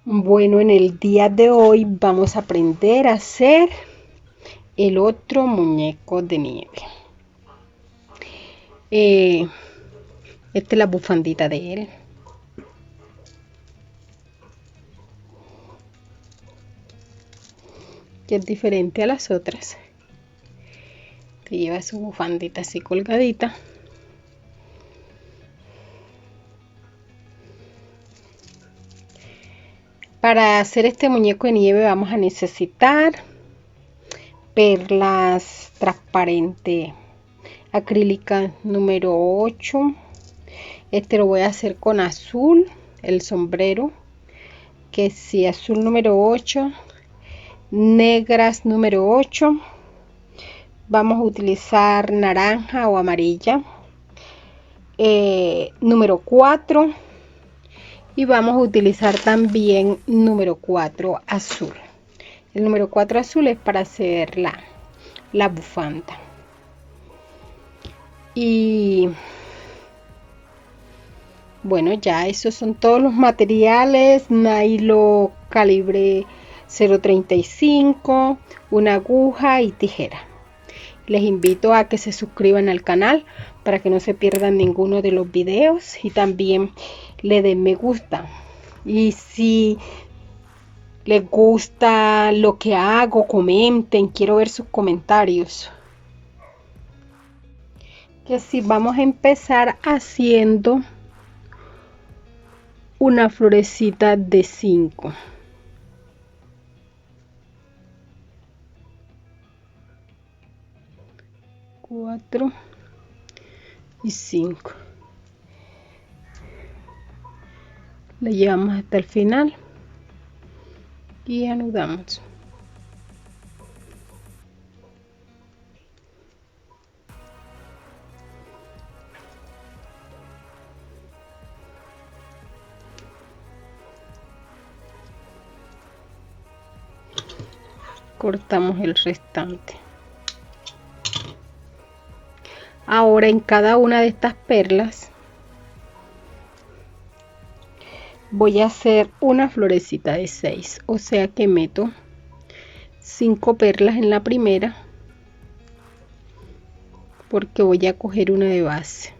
Bueno, en el día de hoy vamos a aprender a hacer el otro muñeco de nieve. Esta es la bufandita de él. Que es diferente a las otras. Que lleva su bufandita así colgadita. Para hacer este muñeco de nieve vamos a necesitar perlas transparente acrílica número 8. Este lo voy a hacer con azul, el sombrero, que sí, azul número 8, negras número 8. Vamos a utilizar naranja o amarilla, número 4. Y vamos a utilizar también número 4 azul. El número 4 azul es para hacer la bufanda. Y bueno, ya esos son todos los materiales. Nylon calibre 0.35, una aguja y tijera. Les invito a que se suscriban al canal para que no se pierdan ninguno de los videos y también le den me gusta. Y si les gusta lo que hago, comenten, quiero ver sus comentarios. Que si vamos a empezar haciendo una florecita de 5. Cuatro y 5. La llevamos hasta el final y anudamos. Cortamos el restante. Ahora en cada una de estas perlas voy a hacer una florecita de 6, o sea que meto 5 perlas en la primera porque voy a coger una de base.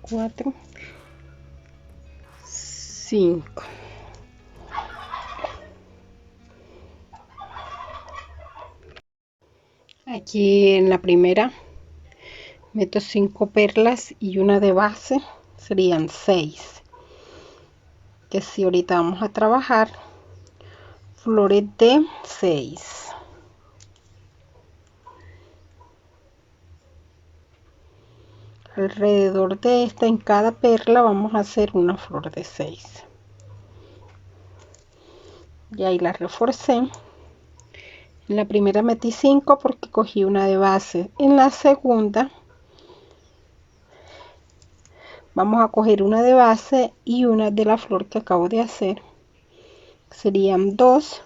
4, 5. Aquí en la primera meto 5 perlas y una de base, serían 6. Que si ahorita vamos a trabajar flores de 6. Alrededor de esta, en cada perla vamos a hacer una flor de 6. Y ahí la reforcé. En la primera metí 5 porque cogí una de base. En la segunda vamos a coger una de base y una de la flor que acabo de hacer. Serían 2,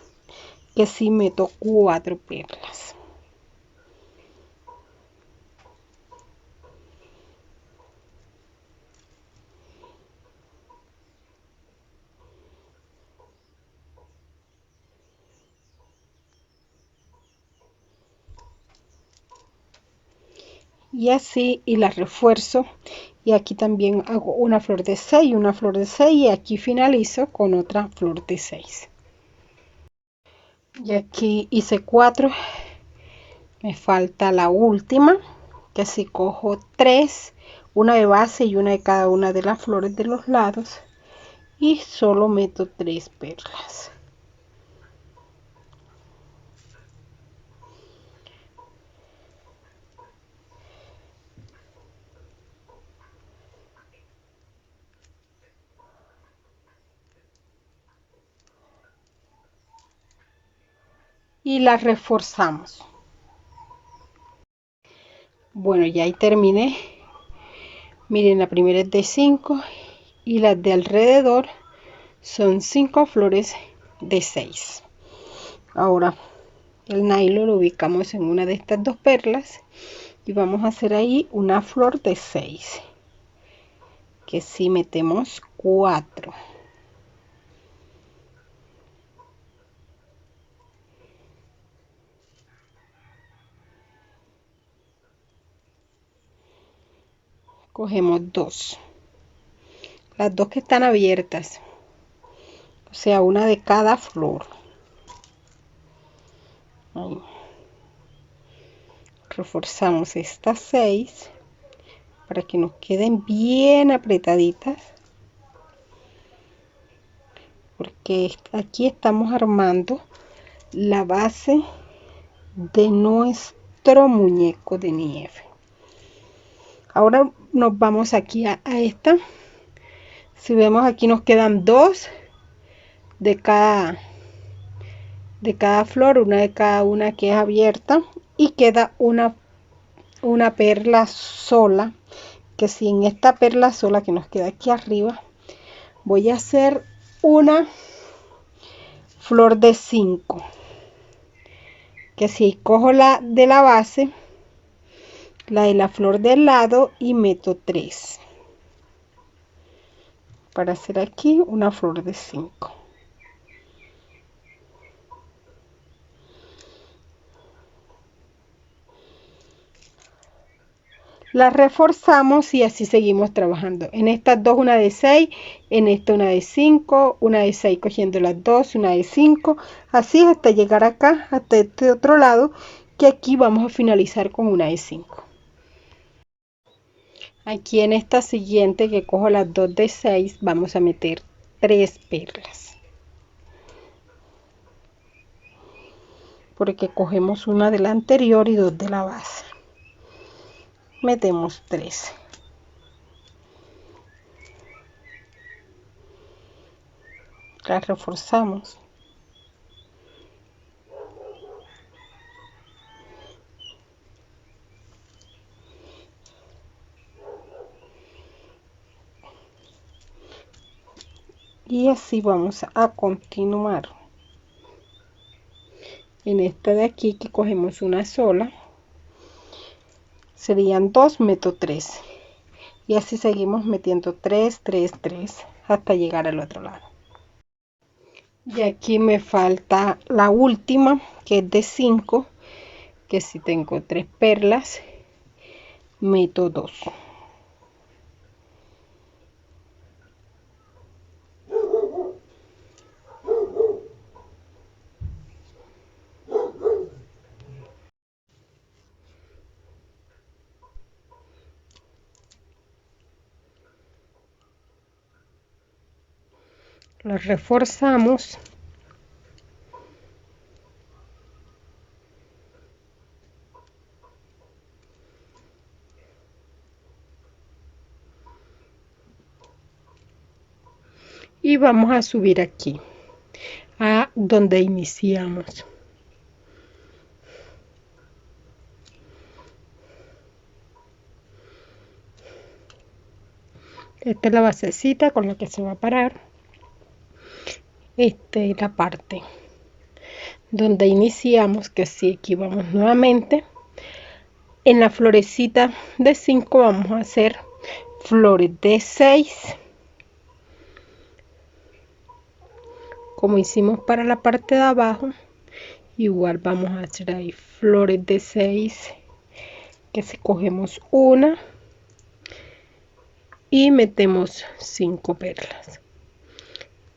que si meto 4 perlas. Y así, y la refuerzo, y aquí también hago una flor de 6, una flor de 6, y aquí finalizo con otra flor de 6. Y aquí hice 4, me falta la última, que si cojo 3, una de base y una de cada una de las flores de los lados, y solo meto 3 perlas. Y las reforzamos. Bueno, ya ahí terminé. Miren, la primera es de 5 y las de alrededor son 5 flores de 6. Ahora el nylon lo ubicamos en una de estas 2 perlas y vamos a hacer ahí una flor de 6, que si metemos 4. cogemos dos, las dos que están abiertas, o sea, una de cada flor. Ahí. Reforzamos estas 6 para que nos queden bien apretaditas, porque aquí estamos armando la base de nuestro muñeco de nieve. Ahora nos vamos aquí a esta. Si vemos, aquí nos quedan dos de cada flor, una de cada una que es abierta, y queda una perla sola, que si en esta perla sola que nos queda aquí arriba voy a hacer una flor de 5, que si cojo la de la base, la de la flor del lado, y meto 3 para hacer aquí una flor de 5. La reforzamos y así seguimos trabajando. En estas dos una de 6, en esta una de 5, una de 6 cogiendo las dos, una de 5, así hasta llegar acá, hasta este otro lado, que aquí vamos a finalizar con una de 5. Aquí en esta siguiente, que cojo las dos de 6, vamos a meter 3 perlas, porque cogemos una de la anterior y dos de la base. Metemos 3. La reforzamos. Y así vamos a continuar. En esta de aquí, que cogemos una sola, serían 2, meto 3, y así seguimos metiendo 3, 3, 3 hasta llegar al otro lado. Y aquí me falta la última, que es de 5, que si tengo 3 perlas, meto 2. Lo reforzamos. Y vamos a subir aquí a donde iniciamos. Esta es la basecita con la que se va a parar. Esta es la parte donde iniciamos, que sí, aquí vamos nuevamente. En la florecita de 5 vamos a hacer flores de 6, como hicimos para la parte de abajo. Igual vamos a hacer ahí flores de 6, que si cogemos una y metemos 5 perlas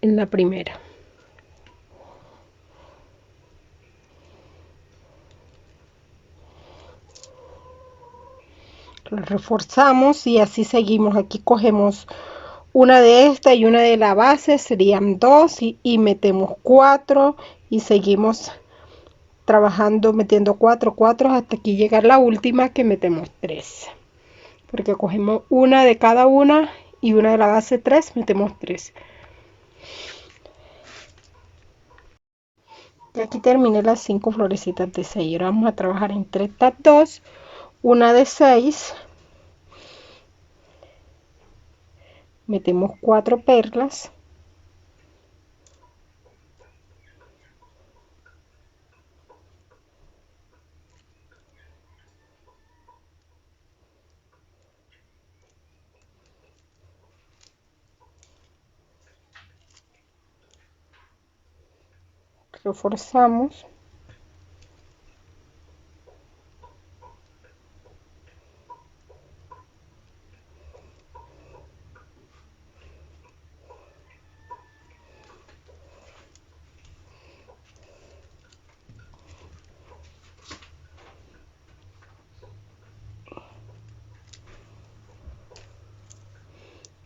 en la primera. Lo reforzamos y así seguimos. Aquí cogemos una de esta y una de la base, serían 2, y metemos 4 y seguimos trabajando metiendo 4, 4 hasta aquí llegar la última, que metemos 3, porque cogemos una de cada una y una de la base 3, metemos 3. Y aquí terminé las 5 florecitas de 6. Ahora vamos a trabajar entre estas dos, una de 6, metemos 4 perlas, reforzamos,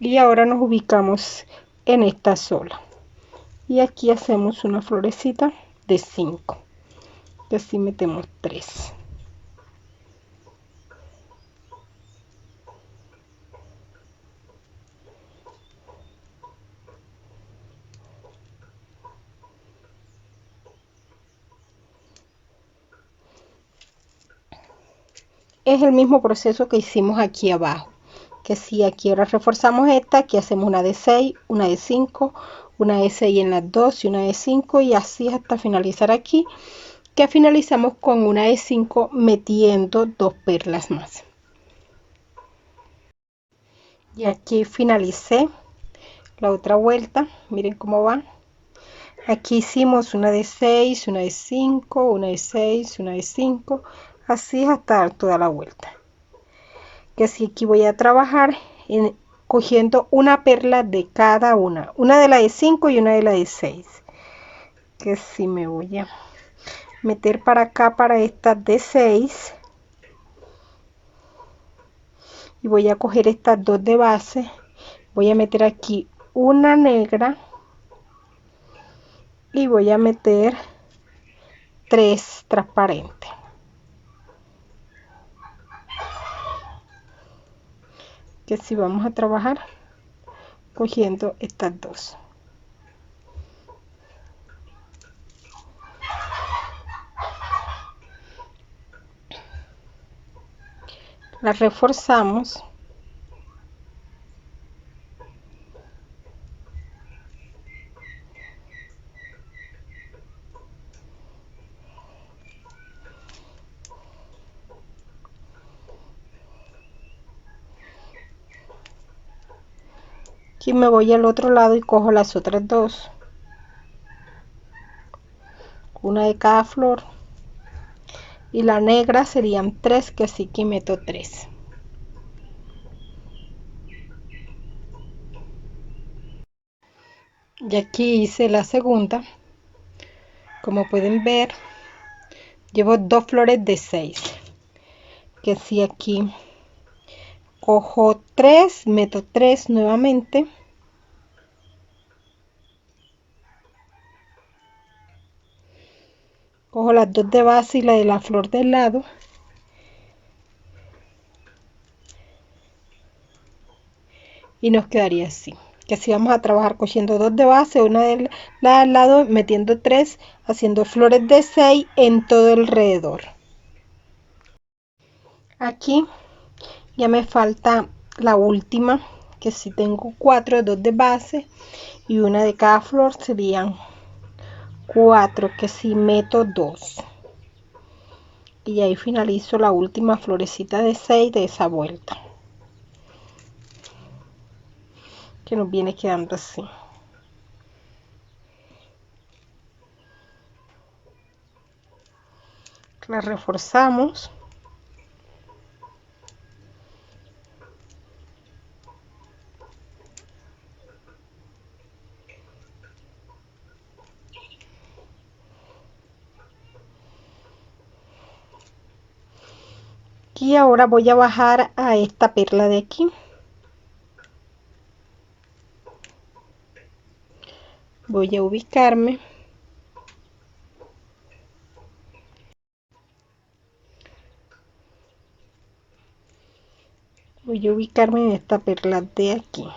Y ahora nos ubicamos en esta sola y aquí hacemos una florecita de 5, y así metemos 3. Es el mismo proceso que hicimos aquí abajo, que si aquí ahora reforzamos esta, aquí hacemos una de 6, una de 5, una de 6 en las dos y una de 5, y así hasta finalizar aquí, que finalizamos con una de 5 metiendo 2 perlas más. Y aquí finalicé la otra vuelta, miren cómo va. Aquí hicimos una de 6, una de 5, una de 6, una de 5, así hasta dar toda la vuelta. Que si aquí voy a trabajar cogiendo una perla de cada una de la de 5 y una de la de 6. Que si me voy a meter para acá para estas de 6 y voy a coger estas dos de base, voy a meter aquí una negra y voy a meter 3 transparentes. Que si vamos a trabajar cogiendo estas dos. Las reforzamos. Aquí me voy al otro lado y cojo las otras dos, una de cada flor, y la negra serían 3, que así que meto 3. Y aquí hice la segunda. Como pueden ver, llevo 2 flores de 6, que si aquí cojo 3, meto 3 nuevamente, cojo las dos de base y la de la flor del lado, y nos quedaría así. Que así vamos a trabajar cogiendo 2 de base, una de la al lado, metiendo 3, haciendo flores de 6 en todo alrededor. Aquí ya me falta la última, que si tengo 4, 2 de base y una de cada flor, serían 4, que si meto 2, y ahí finalizo la última florecita de 6 de esa vuelta, que nos viene quedando así. La reforzamos. Y ahora voy a bajar a esta perla de aquí. Voy a ubicarme. Voy a ubicarme en esta perla de aquí.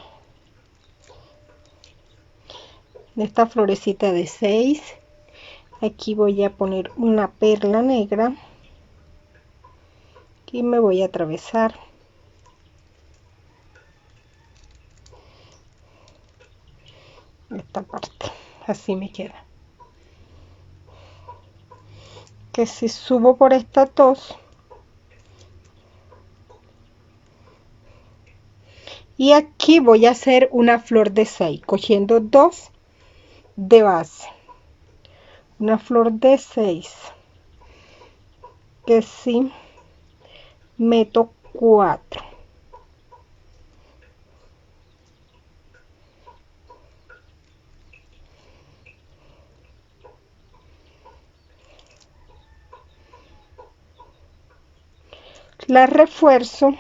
En esta florecita de 6. Aquí voy a poner una perla negra. Y me voy a atravesar. Esta parte. Así me queda. Que si subo por estas dos. Y aquí voy a hacer una flor de 6, cogiendo 2 de base. Una flor de 6. Que si meto 4. La refuerzo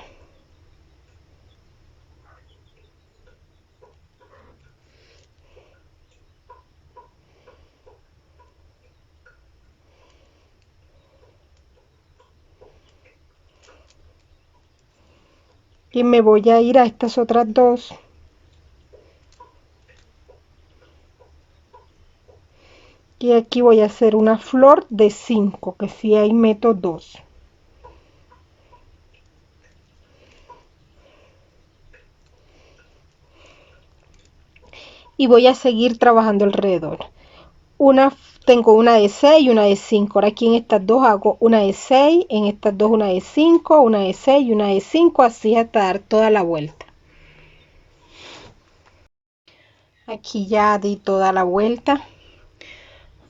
y me voy a ir a estas otras dos y aquí voy a hacer una flor de 5, que si ahí meto 2. Y voy a seguir trabajando alrededor. Tengo una de 6 y una de 5. Ahora aquí en estas dos hago una de 6, en estas dos una de 5, una de 6 y una de 5, así hasta dar toda la vuelta. Aquí ya di toda la vuelta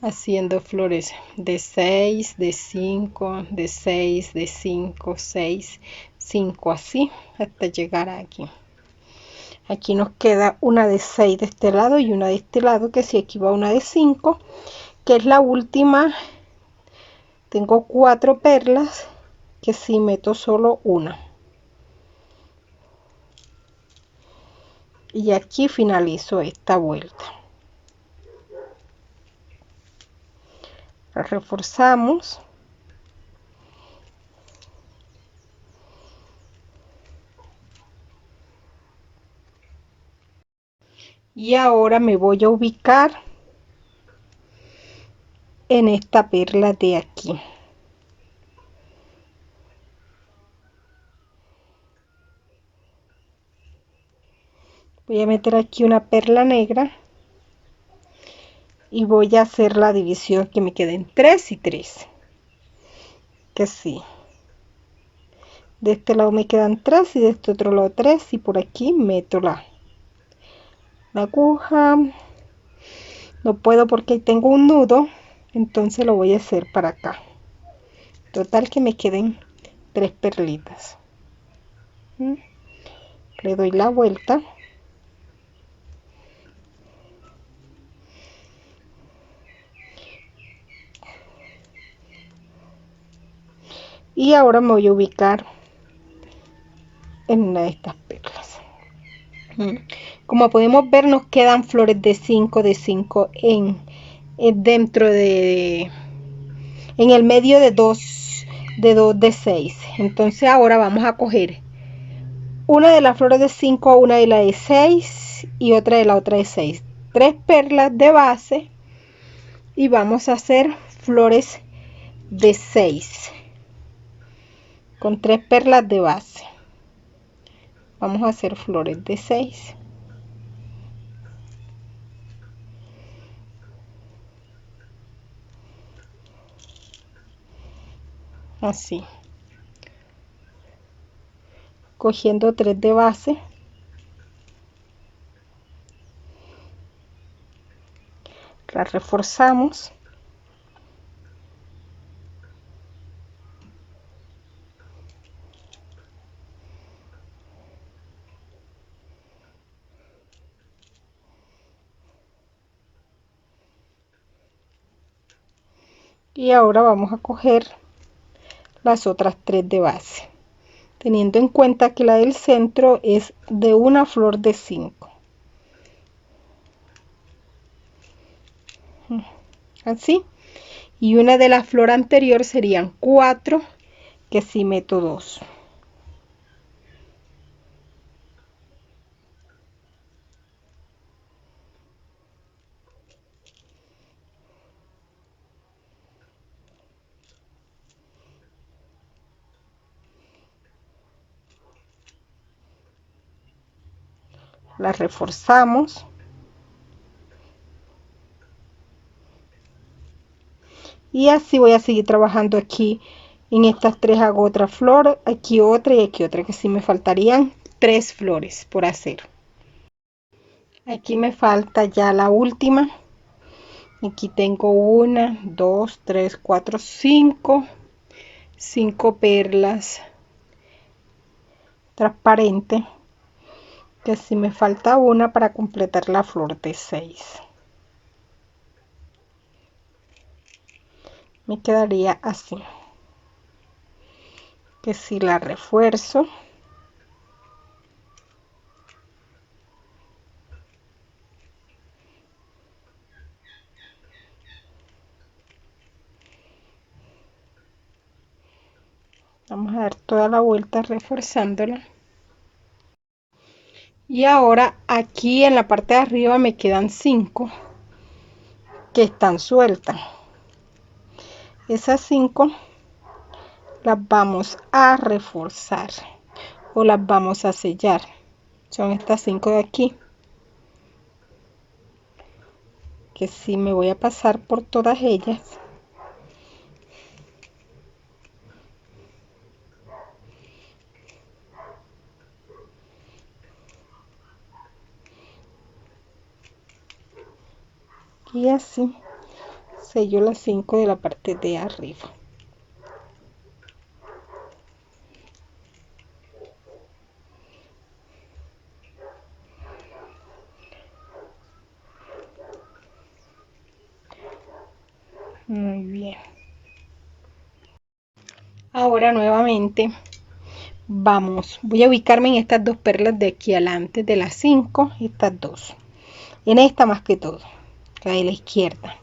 haciendo flores de 6, de 5, de 6, de 5, 6, 5, así hasta llegar aquí. Aquí nos queda una de 6 de este lado y una de este lado, que si aquí va una de 5, que es la última. Tengo 4 perlas, que si meto solo una. Y aquí finalizo esta vuelta. La reforzamos. Y ahora me voy a ubicar en esta perla de aquí. Voy a meter aquí una perla negra y voy a hacer la división que me queden 3 y 3, que sí, de este lado me quedan 3 y de este otro lado 3, y por aquí meto la aguja. No puedo porque ahí tengo un nudo, entonces lo voy a hacer para acá. Total que me queden 3 perlitas. Le doy la vuelta y ahora me voy a ubicar en una de estas perlas. Como podemos ver, nos quedan flores de 5 de 5 dentro de en el medio de 2 de 6. Entonces ahora vamos a coger una de las flores de 5, una de la de 6 y otra de la otra de 6, 3 perlas de base, y vamos a hacer flores de 6 con 3 perlas de base. Vamos a hacer flores de 6. Así, cogiendo 3 de base, la reforzamos y ahora vamos a coger las otras 3 de base, teniendo en cuenta que la del centro es de una flor de 5. Así, y una de la flor anterior serían 4, que si meto 2. La reforzamos y así voy a seguir trabajando. Aquí en estas 3 hago otra flor, aquí otra y aquí otra, que sí me faltarían 3 flores por hacer. Aquí me falta ya la última. Aquí tengo 1, 2, 3, 4, 5 perlas transparentes, que si me falta una para completar la flor de 6. Me quedaría así, que si la refuerzo, vamos a dar toda la vuelta reforzándola. Y ahora aquí en la parte de arriba me quedan 5 que están sueltas. Esas 5 las vamos a reforzar o las vamos a sellar. Son estas 5 de aquí, que sí me voy a pasar por todas ellas. Y así sello las 5 de la parte de arriba. Muy bien. Ahora nuevamente voy a ubicarme en estas dos perlas de aquí adelante, de las 5, estas dos. En esta más que todo, la de la izquierda.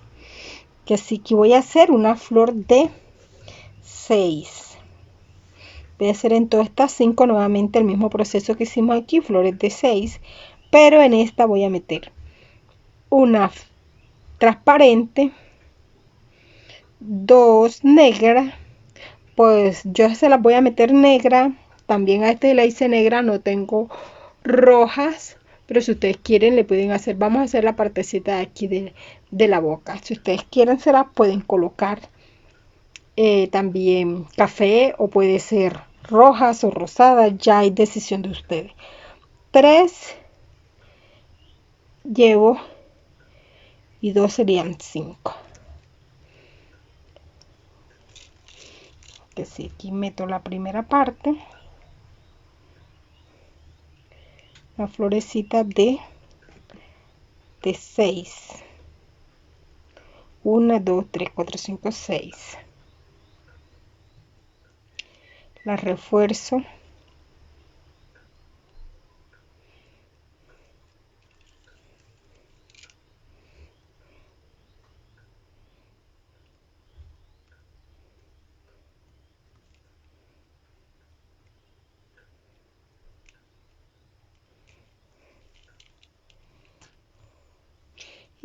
Que así que voy a hacer una flor de 6. Voy a hacer en todas estas 5 nuevamente el mismo proceso que hicimos aquí, flores de 6. Pero en esta voy a meter una transparente, 2 negras. Pues yo se las voy a meter negra. También a este la hice negra, no tengo rojas, pero si ustedes quieren le pueden hacer, vamos a hacer la partecita de aquí de la boca. Si ustedes quieren se las pueden colocar también café, o puede ser rojas o rosadas, ya hay decisión de ustedes. 3 llevo y 2 serían 5. Que si aquí meto la primera parte, la florecita de 6. 1, 2, 3, 4, 5, 6. La refuerzo.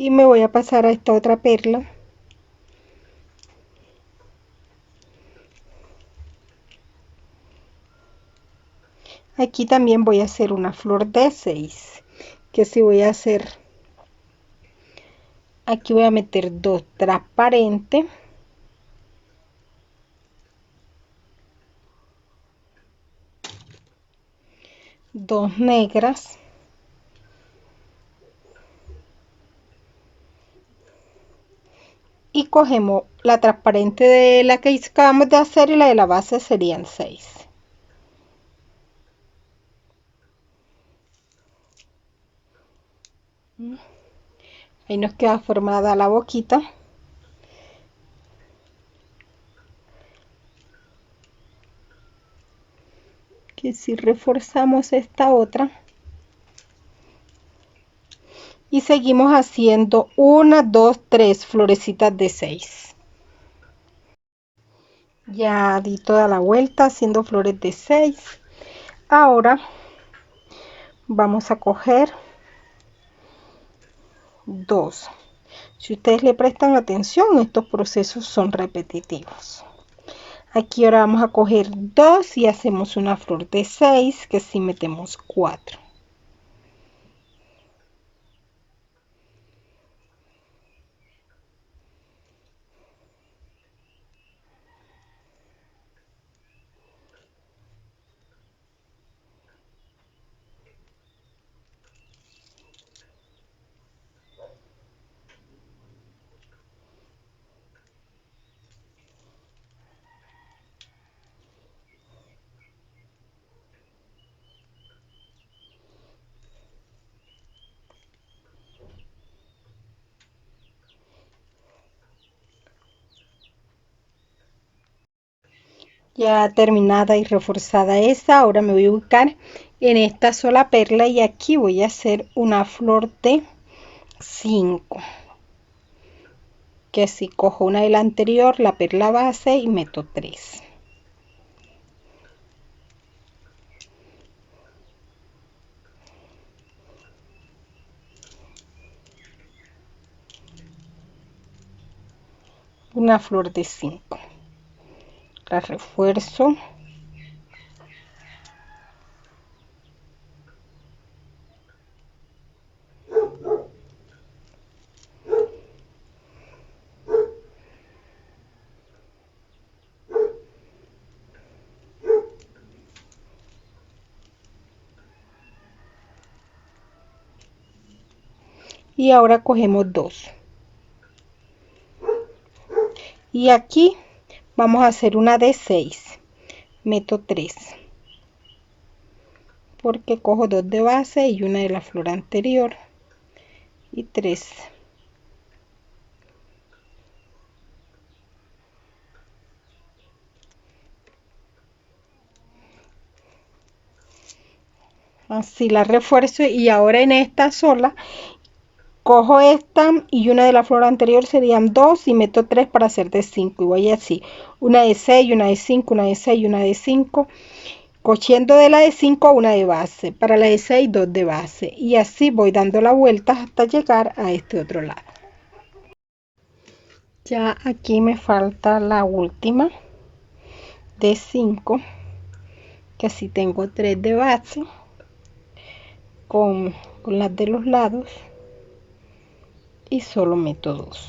Y me voy a pasar a esta otra perla. Aquí también voy a hacer una flor de 6. Que si voy a hacer, aquí voy a meter 2 transparentes, 2 negras, y cogemos la transparente de la que acabamos de hacer y la de la base serían 6. Ahí nos queda formada la boquita. Que si reforzamos esta otra y seguimos haciendo 1, 2, 3 florecitas de 6. Ya di toda la vuelta haciendo flores de 6. Ahora vamos a coger 2. Si ustedes le prestan atención, estos procesos son repetitivos. Aquí ahora vamos a coger 2 y hacemos una flor de 6, que si metemos 4. Ya terminada y reforzada esta, ahora me voy a ubicar en esta sola perla y aquí voy a hacer una flor de 5. Que si cojo una de la anterior, la perla base, y meto 3. una flor de 5. La refuerzo. Y ahora cogemos 2. Y aquí vamos a hacer una de 6. Meto 3. Porque cojo 2 de base y una de la flor anterior. Y 3. Así la refuerzo, y ahora en esta sola cojo esta y una de la flor anterior, serían 2, y meto 3 para hacer de 5, y voy así, una de 6, una de 5, una de 6, una de 5, cogiendo de la de 5 una de base, para la de 6 2 de base, y así voy dando la vuelta hasta llegar a este otro lado. Ya aquí me falta la última de 5, que así tengo 3 de base con las de los lados, y solo meto 2.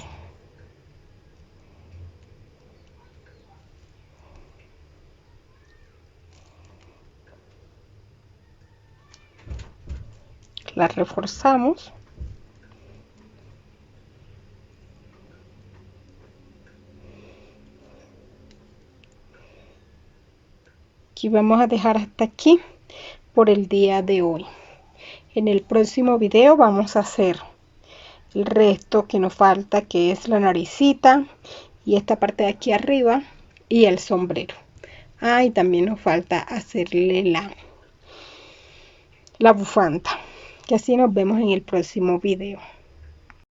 La reforzamos. Aquí vamos a dejar hasta aquí por el día de hoy. En el próximo video vamos a hacer el resto que nos falta, que es la naricita y esta parte de aquí arriba y el sombrero. Y también nos falta hacerle la bufanda, que así nos vemos en el próximo video.